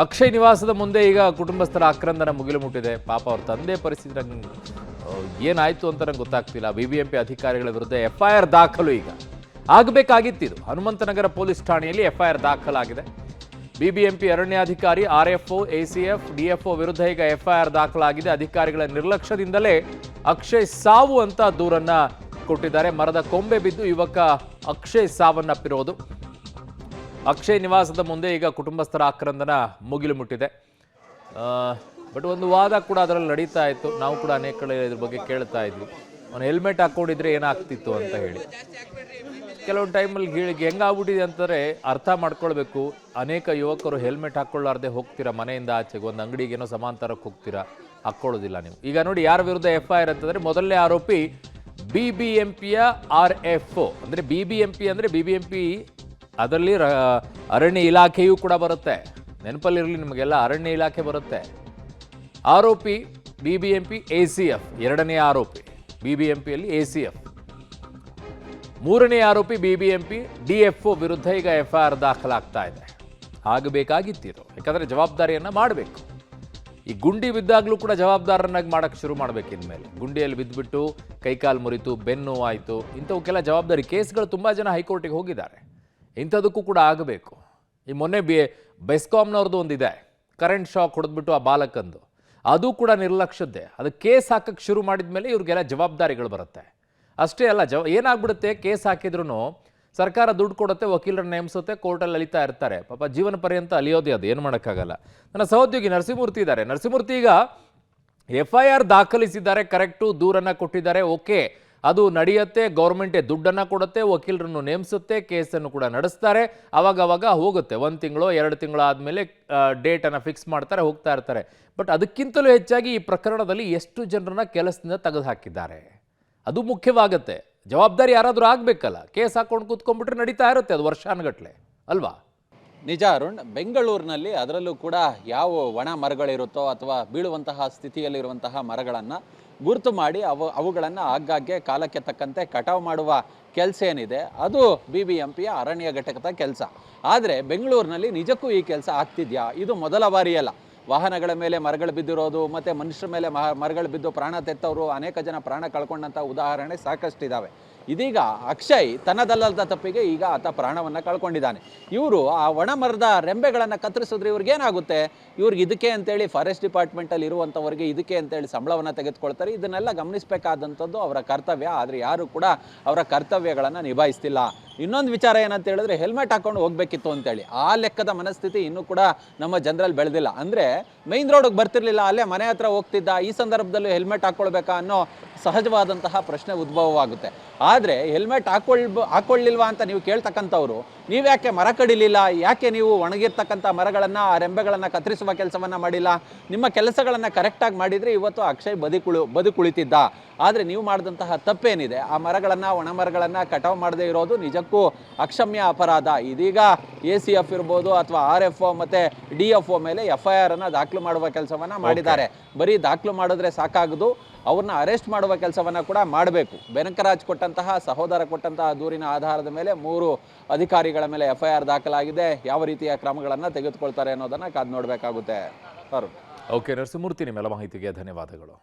ಅಕ್ಷಯ್ ನಿವಾಸದ ಮುಂದೆ ಈಗ ಕುಟುಂಬಸ್ಥರ ಆಕ್ರಂದನ ಮುಗಿಲು ಮುಟ್ಟಿದೆ. ಪಾಪ ಅವ್ರ ತಂದೆ ಪರಿಸ್ಥಿತಿ ನಂಗೆ ಏನಾಯ್ತು ಅಂತ ನಂಗೆ ಗೊತ್ತಾಗ್ತಿಲ್ಲ. ಬಿಬಿಎಂಪಿ ಅಧಿಕಾರಿಗಳ ವಿರುದ್ಧ ಎಫ್ಐಆರ್ ದಾಖಲು ಈಗ ಆಗಬೇಕಾಗಿತ್ತಿದು. ಹನುಮಂತನಗರ ಪೊಲೀಸ್ ಠಾಣೆಯಲ್ಲಿ ಎಫ್ಐಆರ್ ದಾಖಲಾಗಿದೆ. ಬಿಬಿಎಂಪಿ ಅರಣ್ಯಾಧಿಕಾರಿ ಆರ್ಎಫ್ಒ, ಎಸಿಎಫ್, ಡಿಎಫ್ಒ ವಿರುದ್ಧ ಈಗ ಎಫ್ಐಆರ್ ದಾಖಲಾಗಿದೆ. ಅಧಿಕಾರಿಗಳ ನಿರ್ಲಕ್ಷ್ಯದಿಂದಲೇ ಅಕ್ಷಯ್ ಸಾವು ಅಂತ ದೂರನ್ನ ಕೊಟ್ಟಿದ್ದಾರೆ. ಮರದ ಕೊಂಬೆ ಬಿದ್ದು ಯುವಕ ಅಕ್ಷಯ್ ಸಾವನ್ನಪ್ಪಿರೋದು. ಅಕ್ಷಯ್ ನಿವಾಸದ ಮುಂದೆ ಈಗ ಕುಟುಂಬಸ್ಥರ ಆಕ್ರಂದನ ಮುಗಿಲು ಮುಟ್ಟಿದೆ. ಬಟ್ ಒಂದು ವಾದ ಕೂಡ ಅದರಲ್ಲಿ ನಡೀತಾ ಇತ್ತು. ನಾವು ಕೂಡ ಅನೇಕ ಕಡೆ ಇದ್ರ ಬಗ್ಗೆ ಕೇಳ್ತಾ ಇದ್ವಿ. ಅವನು ಹೆಲ್ಮೆಟ್ ಹಾಕ್ಕೊಂಡಿದ್ರೆ ಏನಾಗ್ತಿತ್ತು ಅಂತ ಹೇಳಿ. ಕೆಲವೊಂದು ಟೈಮಲ್ಲಿ ಹೆಂಗಾಗ್ಬಿಟ್ಟಿದೆ ಅಂತಂದರೆ ಅರ್ಥ ಮಾಡ್ಕೊಳ್ಬೇಕು. ಅನೇಕ ಯುವಕರು ಹೆಲ್ಮೆಟ್ ಹಾಕ್ಕೊಳ್ಳಾರ್ದೆ ಹೋಗ್ತೀರಾ ಮನೆಯಿಂದ ಆಚೆಗೆ, ಒಂದು ಅಂಗಡಿಗೆ ಏನೋ ಸಮಾಂತರಕ್ಕೆ ಹೋಗ್ತೀರಾ, ಹಾಕ್ಕೊಳ್ಳೋದಿಲ್ಲ ನೀವು. ಈಗ ನೋಡಿ ಯಾರ ವಿರುದ್ಧ ಎಫ್ಐಆರ್ ಅಂತಂದರೆ ಮೊದಲನೇ ಆರೋಪಿ ಬಿಬಿಎಂಪಿಯ ಆರ್ಎಫ್ಒ. ಅಂದರೆ ಬಿಬಿಎಂಪಿ ಅಂದರೆ ಬಿಬಿಎಂಪಿ ಅದರಲ್ಲಿ ಅರಣ್ಯ ಇಲಾಖೆಯೂ ಕೂಡ ಬರುತ್ತೆ. ನೆನಪಲ್ಲಿರಲಿ ನಿಮಗೆಲ್ಲ, ಅರಣ್ಯ ಇಲಾಖೆ ಬರುತ್ತೆ. ಆರೋಪಿ ಬಿಬಿಎಂಪಿ ಎಸಿಎಫ್, ಎರಡನೇ ಆರೋಪಿ ಬಿಬಿಎಂಪಿಯಲ್ಲಿ ಎಸಿಎಫ್. ಮೂರನೇ ಆರೋಪಿ ಬಿಬಿಎಂಪಿ ಡಿಎಫ್ಒ ವಿರುದ್ಧ ಈಗ ಎಫ್ಐಆರ್ ದಾಖಲಾಗ್ತಾ ಇದೆ. ಆಗಬೇಕಾಗಿತ್ತಿರು, ಯಾಕಂದರೆ ಜವಾಬ್ದಾರಿಯನ್ನು ಮಾಡಬೇಕು. ಈ ಗುಂಡಿ ಬಿದ್ದಾಗಲೂ ಕೂಡ ಜವಾಬ್ದಾರನಾಗಿ ಮಾಡೋಕ್ಕೆ ಶುರು ಮಾಡಬೇಕು. ಇನ್ಮೇಲೆ ಗುಂಡಿಯಲ್ಲಿ ಬಿದ್ದುಬಿಟ್ಟು ಕೈಕಾಲು ಮುರಿತು, ಬೆನ್ನು ಆಯಿತು, ಇಂಥವಕ್ಕೆಲ್ಲ ಜವಾಬ್ದಾರಿ. ಕೇಸ್ಗಳು ತುಂಬ ಜನ ಹೈಕೋರ್ಟಿಗೆ ಹೋಗಿದ್ದಾರೆ. ಇಂಥದಕ್ಕೂ ಕೂಡ ಆಗಬೇಕು. ಈ ಮೊನ್ನೆ ಬೆಸ್ಕಾಮ್ನವ್ರದ್ದು ಒಂದಿದೆ, ಕರೆಂಟ್ ಶಾಕ್ ಹೊಡೆದ್ಬಿಟ್ಟು ಆ ಬಾಲಕಂದು, ಅದು ಕೂಡ ನಿರ್ಲಕ್ಷ್ಯದ್ದೇ. ಅದು ಕೇಸ್ ಹಾಕಕ್ಕೆ ಶುರು ಮಾಡಿದ ಮೇಲೆ ಇವ್ರಿಗೆಲ್ಲ ಜವಾಬ್ದಾರಿಗಳು ಬರುತ್ತೆ. ಅಷ್ಟೇ ಅಲ್ಲ, ಏನಾಗ್ಬಿಡುತ್ತೆ, ಕೇಸ್ ಹಾಕಿದ್ರು ಸರ್ಕಾರ ದುಡ್ಡು ಕೊಡುತ್ತೆ, ವಕೀಲರನ್ನ ನೇಮಿಸುತ್ತೆ, ಕೋರ್ಟಲ್ಲಿ ಅಲಿತಾ ಇರ್ತಾರೆ. ಪಾಪ ಜೀವನ ಪರ್ಯಂತ ಅಲಿಯೋದೇ, ಅದು ಏನು ಮಾಡೋಕ್ಕಾಗಲ್ಲ. ನನ್ನ ಸಹೋದ್ಯೋಗಿ ನರಸಿಂಹಮೂರ್ತಿ ಇದ್ದಾರೆ. ನರಸಿಂಹಮೂರ್ತಿ, ಈಗ ಎಫ್ಐಆರ್ ದಾಖಲಿಸಿದ್ದಾರೆ, ಕರೆಕ್ಟು, ದೂರನ್ನು ಕೊಟ್ಟಿದ್ದಾರೆ, ಓಕೆ, ಅದು ನಡೆಯುತ್ತೆ. ಗೌರ್ಮೆಂಟೇ ದುಡ್ಡನ್ನು ಕೊಡುತ್ತೆ, ವಕೀಲರನ್ನು ನೇಮಿಸುತ್ತೆ, ಕೇಸನ್ನು ಕೂಡ ನಡೆಸ್ತಾರೆ. ಅವಾಗ ಹೋಗುತ್ತೆ. 1 ತಿಂಗಳು 2 ತಿಂಗಳು ಆದಮೇಲೆ ಡೇಟನ್ನು ಫಿಕ್ಸ್ ಮಾಡ್ತಾರೆ, ಹೋಗ್ತಾ ಇರ್ತಾರೆ. ಬಟ್ ಅದಕ್ಕಿಂತಲೂ ಹೆಚ್ಚಾಗಿ ಈ ಪ್ರಕರಣದಲ್ಲಿ ಎಷ್ಟು ಜನರನ್ನ ಕೆಲಸದಿಂದ ತೆಗೆದು ಹಾಕಿದ್ದಾರೆ, ಅದು ಮುಖ್ಯವಾಗುತ್ತೆ. ಜವಾಬ್ದಾರಿ ಯಾರಾದರೂ ಆಗಬೇಕಲ್ಲ. ಕೇಸ್ ಹಾಕೊಂಡು ಕೂತ್ಕೊಂಡ್ಬಿಟ್ರೆ ನಡೀತಾ ಇರುತ್ತೆ ಅದು ವರ್ಷಾನುಗಟ್ಲೆ, ಅಲ್ವಾ? ನಿಜ ಅರುಣ್, ಬೆಂಗಳೂರಿನಲ್ಲಿ ಅದರಲ್ಲೂ ಕೂಡ ಯಾವ ಒಣ ಮರಗಳಿರುತ್ತೋ ಅಥವಾ ಬೀಳುವಂತಹ ಸ್ಥಿತಿಯಲ್ಲಿರುವಂತಹ ಮರಗಳನ್ನು ಗುರುತು ಮಾಡಿ ಅವುಗಳನ್ನು ಆಗಾಗ್ಗೆ ಕಾಲಕ್ಕೆ ತಕ್ಕಂತೆ ಕಟಾವು ಮಾಡುವ ಕೆಲಸ ಏನಿದೆ ಅದು ಬಿಬಿಎಂಪಿಯ ಅರಣ್ಯ ಘಟಕದ ಕೆಲಸ. ಆದರೆ ಬೆಂಗಳೂರಿನಲ್ಲಿ ನಿಜಕ್ಕೂ ಈ ಕೆಲಸ ಆಗ್ತಿದೆಯಾ? ಇದು ಮೊದಲ ಬಾರಿಯಲ್ಲ. ವಾಹನಗಳ ಮೇಲೆ ಮರಗಳು ಬಿದ್ದಿರೋದು ಮತ್ತು ಮನುಷ್ಯರ ಮೇಲೆ ಮರಗಳು ಬಿದ್ದು ಪ್ರಾಣ ತೆತ್ತವರು, ಅನೇಕ ಜನ ಪ್ರಾಣ ಕಳ್ಕೊಂಡಂಥ ಉದಾಹರಣೆ ಸಾಕಷ್ಟಿದ್ದಾವೆ. ಇದೀಗ ಅಕ್ಷಯ್ ತನ್ನದಲ್ಲದ ತಪ್ಪಿಗೆ ಈಗ ಆತ ಪ್ರಾಣವನ್ನು ಕಳ್ಕೊಂಡಿದ್ದಾನೆ. ಇವರು ಆ ಒಣ ಮರದ ರೆಂಬೆಗಳನ್ನು ಕತ್ತರಿಸಿದ್ರೆ ಇವ್ರಿಗೇನಾಗುತ್ತೆ? ಇವ್ರಿಗೆ ಇದಕ್ಕೆ ಅಂತೇಳಿ ಫಾರೆಸ್ಟ್ ಡಿಪಾರ್ಟ್ಮೆಂಟಲ್ಲಿ ಇರುವಂಥವ್ರಿಗೆ ಇದಕ್ಕೆ ಅಂತೇಳಿ ಸಂಬಳವನ್ನು ತೆಗೆದುಕೊಳ್ತಾರೆ. ಇದನ್ನೆಲ್ಲ ಗಮನಿಸಬೇಕಾದಂಥದ್ದು ಅವರ ಕರ್ತವ್ಯ. ಆದರೆ ಯಾರು ಕೂಡ ಅವರ ಕರ್ತವ್ಯಗಳನ್ನು ನಿಭಾಯಿಸ್ತಿಲ್ಲ. ಇನ್ನೊಂದು ವಿಚಾರ ಏನಂತ ಹೇಳಿದ್ರೆ, ಹೆಲ್ಮೆಟ್ ಹಾಕೊಂಡು ಹೋಗಬೇಕಿತ್ತು ಅಂತೇಳಿ ಆ ಲೆಕ್ಕದ ಮನಸ್ಥಿತಿ ಇನ್ನೂ ಕೂಡ ನಮ್ಮ ಜನರಲ್ಲಿ ಬೆಳೆದಿಲ್ಲ. ಅಂದರೆ ಮೈನ್ ರೋಡಿಗೆ ಬರ್ತಿರ್ಲಿಲ್ಲ, ಅಲ್ಲೇ ಮನೆ ಹತ್ರ ಹೋಗ್ತಿದ್ದ, ಈ ಸಂದರ್ಭದಲ್ಲೂ ಹೆಲ್ಮೆಟ್ ಹಾಕ್ಕೊಳ್ಬೇಕಾ ಅನ್ನೋ ಸಹಜವಾದಂತಹ ಪ್ರಶ್ನೆ ಉದ್ಭವವಾಗುತ್ತೆ. ಆದರೆ ಹೆಲ್ಮೆಟ್ ಹಾಕ್ಕೊಳ್ಳಿಲ್ವಾ ಅಂತ ನೀವು ಕೇಳ್ತಕ್ಕಂಥವ್ರು, ನೀವ್ಯಾಕೆ ಮರ ಕಡಿಲಿಲ್ಲ, ಯಾಕೆ ನೀವು ಒಣಗಿರ್ತಕ್ಕಂಥ ಮರಗಳನ್ನು, ಆ ರೆಂಬೆಗಳನ್ನು ಕತ್ತರಿಸುವ ಕೆಲಸವನ್ನು ಮಾಡಿಲ್ಲ, ನಿಮ್ಮ ಕೆಲಸಗಳನ್ನು ಕರೆಕ್ಟಾಗಿ ಮಾಡಿದರೆ ಇವತ್ತು ಅಕ್ಷಯ್ ಬದುಕುಳಿತಿದ್ದ. ಆದರೆ ನೀವು ಮಾಡಿದಂತಹ ತಪ್ಪೇನಿದೆ, ಆ ಮರಗಳನ್ನು, ಒಣ ಮರಗಳನ್ನು ಕಟಾವು ಮಾಡದೇ ಇರೋದು ನಿಜಕ್ಕೂ ಅಕ್ಷಮ್ಯ ಅಪರಾಧ. ಇದೀಗ ಎಸಿಎಫ್ ಇರ್ಬೋದು ಅಥವಾ ಆರ್ಎಫ್ಒ ಮತ್ತು ಡಿಎಫ್ಒ ಮೇಲೆ ಎಫ್ಐಆರ್ ಅನ್ನು ದಾಖಲು ಮಾಡುವ ಕೆಲಸವನ್ನು ಮಾಡಿದ್ದಾರೆ. ಬರೀ ದಾಖಲು ಮಾಡಿದ್ರೆ ಸಾಕಾಗದು, ಅವ್ರನ್ನ ಅರೆಸ್ಟ್ ಮಾಡುವ ಕೆಲಸವನ್ನು ಕೂಡ ಮಾಡಬೇಕು. ಬೆನಕರಾಜ್ ಕೊಟ್ಟಂತಹ, ಸಹೋದರ ಕೊಟ್ಟಂತಹ ದೂರಿನ ಆಧಾರದ ಮೇಲೆ 3 ಅಧಿಕಾರಿಗಳ ಮೇಲೆ ಎಫ್ಐಆರ್ ದಾಖಲಾಗಿದೆ. ಯಾವ ರೀತಿಯ ಕ್ರಮಗಳನ್ನು ತೆಗೆದುಕೊಳ್ತಾರೆ ಅನ್ನೋದನ್ನು ಕಾದು ನೋಡಬೇಕಾಗುತ್ತೆ. ಓಕೆ ನರಸಿಂಹಮೂರ್ತಿ, ನಿಮ್ಮೆಲ್ಲ ಮಾಹಿತಿಗೆ ಧನ್ಯವಾದಗಳು.